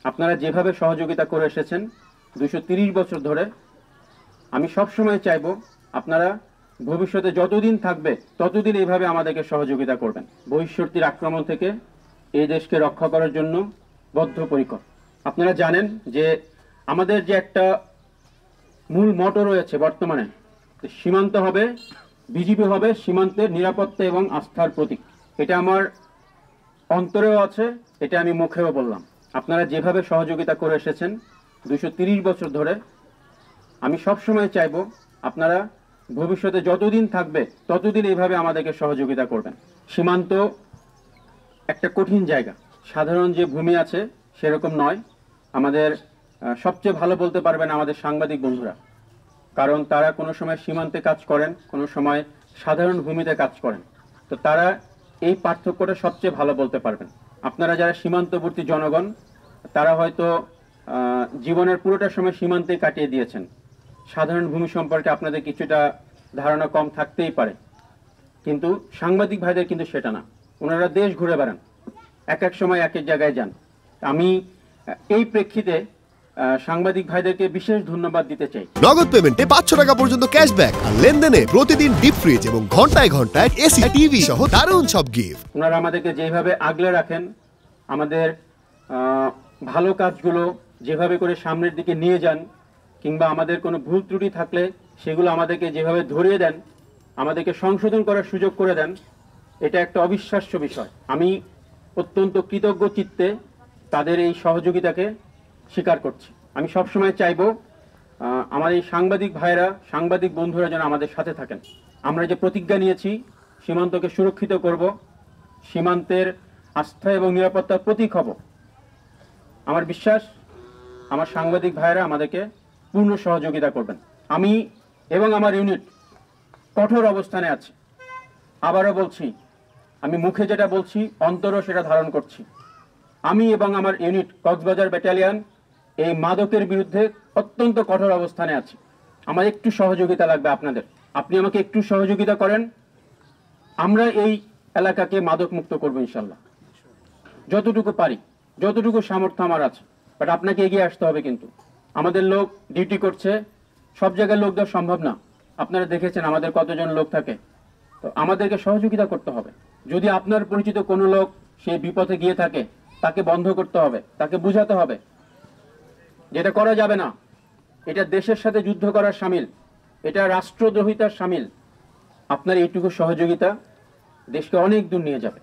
আপনারা যেভাবে সহযোগিতা করে এসেছেন 230 বছর ধরে, আমি সবসময় চাইবো আপনারা ভবিষ্যতে যতদিন থাকবে ততদিন এইভাবে আমাদেরকে সহযোগিতা করবেন। বহিঃশক্তির আক্রমণ থেকে এই দেশকে রক্ষা করার জন্য বদ্ধপরিকর। আপনারা জানেন যে আমাদের যে একটা মূল মটো রয়েছে বর্তমানে, সীমান্ত হবে, বিজিবি হবে সীমান্তের নিরাপত্তা এবং আস্থার প্রতীক। এটা আমার অন্তরেও আছে, এটা আমি মুখেও বললাম। আপনারা যেভাবে সহযোগিতা করে এসেছেন 230 বছর ধরে, আমি সবসময় চাইবো আপনারা ভবিষ্যতে যতদিন থাকবে ততদিন এইভাবে আমাদেরকে সহযোগিতা করবেন। সীমান্ত একটা কঠিন জায়গা, সাধারণ যে ভূমি আছে সেরকম নয়। আমাদের সবচেয়ে ভালো বলতে পারবেন আমাদের সাংবাদিক বন্ধুরা, কারণ তারা কোনো সময় সীমান্তে কাজ করেন, কোনো সময় সাধারণ ভূমিতে কাজ করেন। তো তারা এই পার্থক্যটা সবচেয়ে ভালো বলতে পারবেন। আপনারা যারা সীমান্তবর্তী জনগণ, তারা হয়তো জীবনের পুরোটা সময় সীমান্তে কাটিয়ে দিয়েছেন। সাধারণ ভূমি সম্পর্কে আপনাদের কিছুটা ধারণা কম থাকতেই পারে, কিন্তু সাংবাদিক ভাইদের কিন্তু সেটা না। ওনারা দেশ ঘুরে বেড়ান, এক এক সময় এক এক জায়গায় যান। আমি এই প্রেক্ষিতে সাংবাদিক ভাইদেরকে বিশেষ ধন্যবাদ দিতে চাই। নগদ পেমেন্টে 500 টাকা পর্যন্ত ক্যাশব্যাক আর লেনদেনে প্রতিদিন ডিপ ফ্রিজ এবং ঘন্টায় ঘন্টায় এসি টিভি সহ দারুণ সব গিফট। ওনারা আমাদেরকে যেভাবে আগলে রাখেন, আমাদের ভালো কাজগুলো যেভাবে করে সামনের দিকে নিয়ে যান, কিংবা আমাদের কোনো ভুল ত্রুটি থাকলে সেগুলো আমাদেরকে যেভাবে ধরিয়ে দেন, আমাদেরকে সংশোধন করার সুযোগ করে দেন, এটা একটা অবিশ্বাস্য বিষয়। আমি অত্যন্ত কৃতজ্ঞ চিত্তে তাদের এই সহযোগিতাকে স্বীকার করছি। আমি সবসময় চাইবো আমার এই সাংবাদিক ভাইরা, সাংবাদিক বন্ধুরা যেন আমাদের সাথে থাকেন। আমরা যে প্রতিজ্ঞা নিয়েছি সীমান্তকে সুরক্ষিত করব, সীমান্তের আস্থা এবং নিরাপত্তার প্রতীক হব, আমার বিশ্বাস আমার সাংবাদিক ভাইরা আমাদেরকে পূর্ণ সহযোগিতা করবেন। আমি এবং আমার ইউনিট কঠোর অবস্থানে আছি। আবারও বলছি, আমি মুখে যেটা বলছি অন্তরও সেটা ধারণ করছি। আমি এবং আমার ইউনিট কক্সবাজার ব্যাটালিয়ন এই মাদকের বিরুদ্ধে অত্যন্ত কঠোর অবস্থানে আছি। আমার একটু সহযোগিতা লাগবে আপনাদের। আপনি আমাকে একটু সহযোগিতা করেন, আমরা এই এলাকাকে মাদক মুক্ত করবো ইনশাল্লাহ। যতটুকু পারি, যতটুকু সামর্থ্য আমার আছে, বাট আপনাকে এগিয়ে আসতে হবে। কিন্তু আমাদের লোক ডিউটি করছে, সব জায়গায় লোক দেওয়া সম্ভব না। আপনারা দেখেছেন আমাদের কতজন লোক থাকে, তো আমাদেরকে সহযোগিতা করতে হবে। যদি আপনার পরিচিত কোনো লোক সেই বিপথে গিয়ে থাকে, তাকে বন্ধ করতে হবে, তাকে বুঝাতে হবে যেটা করা যাবে না। এটা দেশের সাথে যুদ্ধ করার শামিল, এটা রাষ্ট্রদ্রোহিতার শামিল। আপনার এইটুকু সহযোগিতা দেশকে অনেক দূর নিয়ে যাবে।